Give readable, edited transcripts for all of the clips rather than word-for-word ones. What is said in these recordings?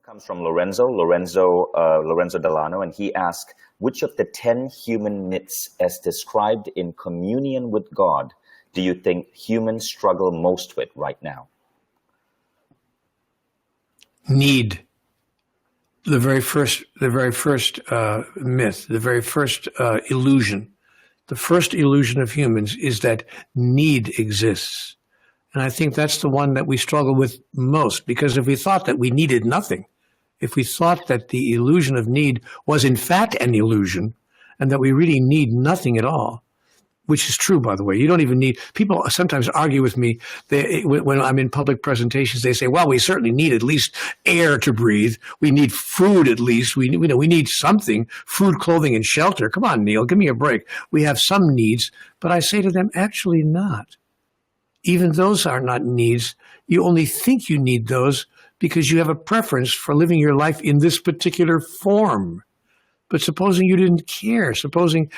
Comes from Lorenzo Delano, and he asked, which of the 10 human myths as described in Communion with God do you think humans struggle most with right now? Need. The very first myth, the very first illusion. The first illusion of humans is that need exists. And I think that's the one that we struggle with most, because if we thought that we needed nothing, if we thought that the illusion of need was in fact an illusion and that we really need nothing at all, which is true, by the way. You don't even need, people sometimes argue with me when I'm in public presentations. They say, well, we certainly need at least air to breathe. We need food at least. We need something, food, clothing, and shelter. Come on, Neale, give me a break. We have some needs, but I say to them, actually not. Even those are not needs. You only think you need those because you have a preference for living your life in this particular form. But supposing you didn't care, supposing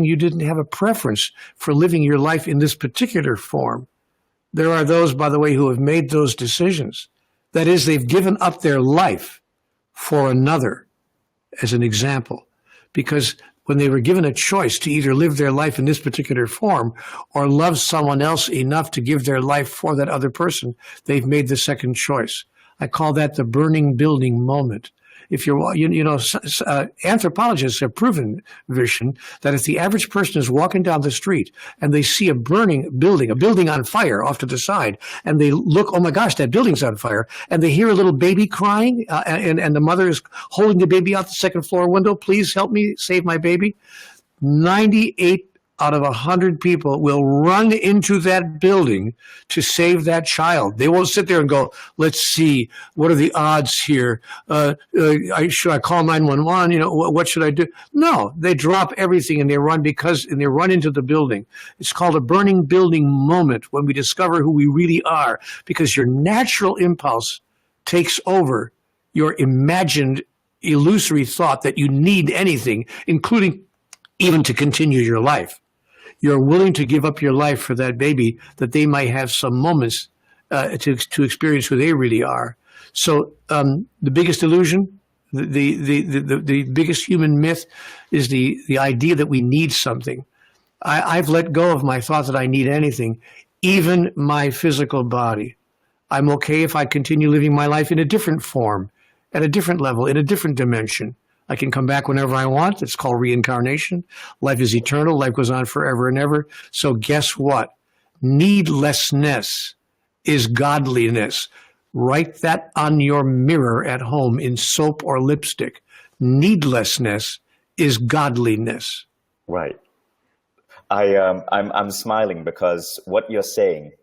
you didn't have a preference for living your life in this particular form. There are those, by the way, who have made those decisions. That is, they've given up their life for another, as an example, because when they were given a choice to either live their life in this particular form or love someone else enough to give their life for that other person, they've made the second choice. I call that the burning building moment. If anthropologists have proven, Vishen, that if the average person is walking down the street and they see a burning building, a building on fire off to the side, and they look, oh my gosh, that building's on fire, and they hear a little baby crying, and the mother is holding the baby out the second floor window, please help me save my baby, 98 out of 100 people will run into that building to save that child. They won't sit there and go, let's see, what are the odds here? Should I call 911? What should I do? No, they drop everything and they run into the building. It's called a burning building moment when we discover who we really are, because your natural impulse takes over your imagined illusory thought that you need anything, including even to continue your life. You're willing to give up your life for that baby, that they might have some moments to experience who they really are. So the biggest illusion, the biggest human myth is the idea that we need something. I've let go of my thought that I need anything, even my physical body. I'm okay if I continue living my life in a different form, at a different level, in a different dimension. I can come back whenever I want. It's called reincarnation. Life is eternal. Life goes on forever and ever. So guess what? Needlessness is godliness. Write that on your mirror at home in soap or lipstick. Needlessness is godliness. Right. I'm smiling because what you're saying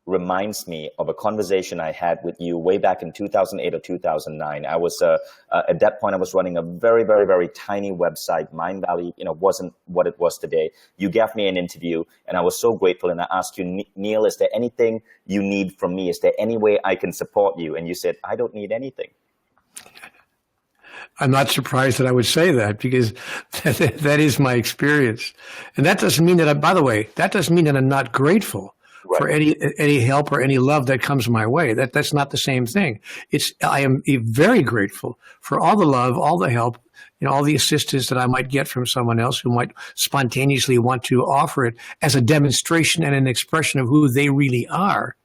reminds me of a conversation I had with you way back in 2008 or 2009. I was at that point I was running a very, very, very tiny website. Mindvalley, wasn't what it was today. You gave me an interview, and I was so grateful. And I asked you, Neale, is there anything you need from me? Is there any way I can support you? And you said, I don't need anything. I'm not surprised that I would say that, because that is my experience. And that doesn't mean that, by the way, that doesn't mean that I'm not grateful. Right. For any help or any love that comes my way. That's not the same thing. I am very grateful for all the love, all the help, all the assistance that I might get from someone else who might spontaneously want to offer it as a demonstration and an expression of who they really are.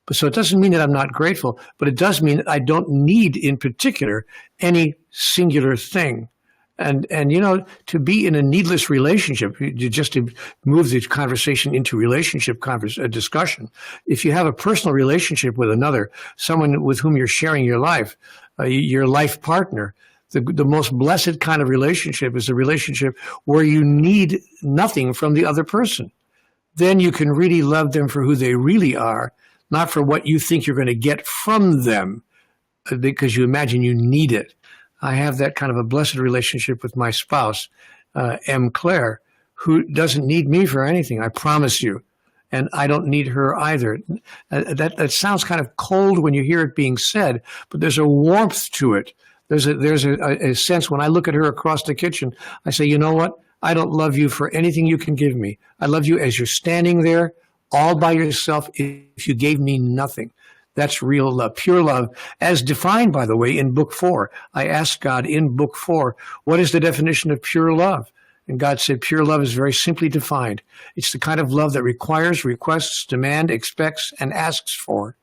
But so it doesn't mean that I'm not grateful, but it does mean that I don't need in particular any singular thing. And to be in a needless relationship, just to move the conversation into relationship discussion, if you have a personal relationship with another, someone with whom you're sharing your life partner, the most blessed kind of relationship is a relationship where you need nothing from the other person. Then you can really love them for who they really are, not for what you think you're going to get from them, because you imagine you need it. I have that kind of a blessed relationship with my spouse, M. Claire, who doesn't need me for anything, I promise you. And I don't need her either. That sounds kind of cold when you hear it being said, but there's a warmth to it. There's a sense when I look at her across the kitchen, I say, you know what? I don't love you for anything you can give me. I love you as you're standing there all by yourself if you gave me nothing. That's real love, pure love, as defined, by the way, in Book 4. I asked God in Book 4, what is the definition of pure love? And God said, pure love is very simply defined. It's the kind of love that requires, requests, demands, expects, and asks for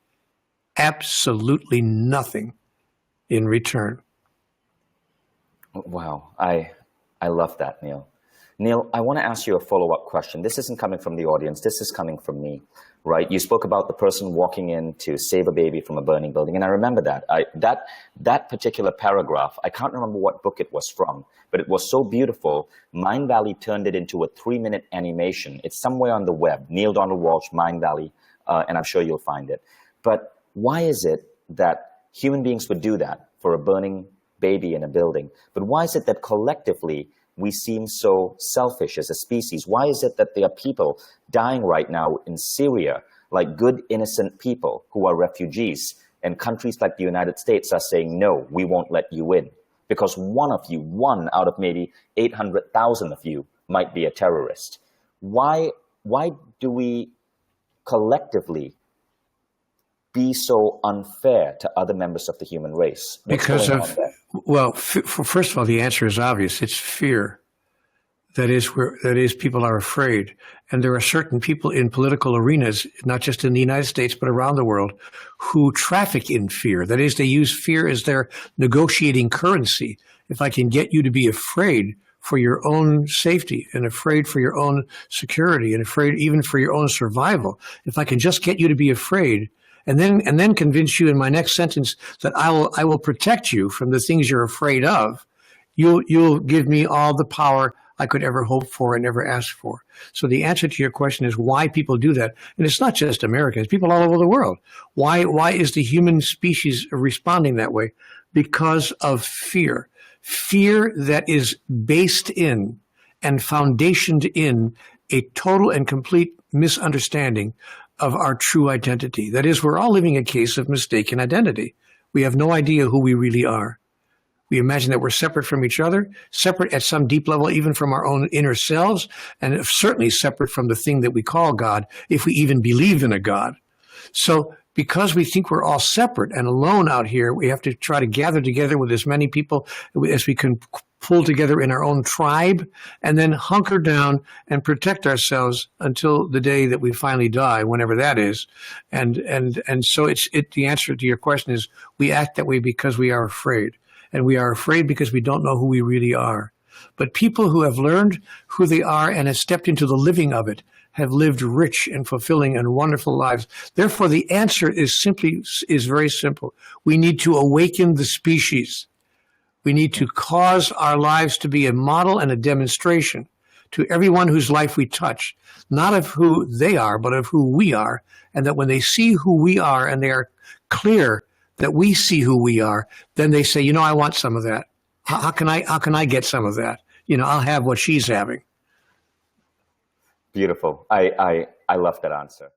absolutely nothing in return. Wow, I love that, Neale. Neale, I want to ask you a follow-up question. This isn't coming from the audience. This is coming from me, right? You spoke about the person walking in to save a baby from a burning building, and I remember that. That particular paragraph, I can't remember what book it was from, but it was so beautiful. Mindvalley turned it into a 3-minute animation. It's somewhere on the web, Neale Donald Walsch, Mindvalley, and I'm sure you'll find it. But why is it that human beings would do that for a burning baby in a building? But why is it that collectively we seem so selfish as a species? Why is it that there are people dying right now in Syria, like good, innocent people who are refugees, and countries like the United States are saying, no, we won't let you in? Because one out of maybe 800,000 of you might be a terrorist. Why do we collectively be so unfair to other members of the human race? Because of, well, first of all, the answer is obvious. It's fear. That is, people are afraid. And there are certain people in political arenas, not just in the United States, but around the world, who traffic in fear. That is, they use fear as their negotiating currency. If I can get you to be afraid for your own safety and afraid for your own security and afraid even for your own survival, if I can just get you to be afraid, and then convince you in my next sentence that I will protect you from the things you're afraid of, you'll give me all the power I could ever hope for and ever ask for. So the answer to your question is why people do that. And it's not just Americans, people all over the world. Why is the human species responding that way? Because of fear. Fear that is based in and foundationed in a total and complete misunderstanding of our true identity. That is, we're all living a case of mistaken identity. We have no idea who we really are. We imagine that we're separate from each other, separate at some deep level even from our own inner selves, and certainly separate from the thing that we call God, if we even believe in a God. So because we think we're all separate and alone out here, we have to try to gather together with as many people as we can pull together in our own tribe, and then hunker down and protect ourselves until the day that we finally die, whenever that is. And so the answer to your question is we act that way because we are afraid. And we are afraid because we don't know who we really are. But people who have learned who they are and have stepped into the living of it have lived rich and fulfilling and wonderful lives. Therefore, the answer is very simple. We need to awaken the species. We need to cause our lives to be a model and a demonstration to everyone whose life we touch, not of who they are, but of who we are. And that when they see who we are and they are clear that we see who we are, then they say, I want some of that. How can I get some of that? I'll have what she's having. Beautiful. I love that answer.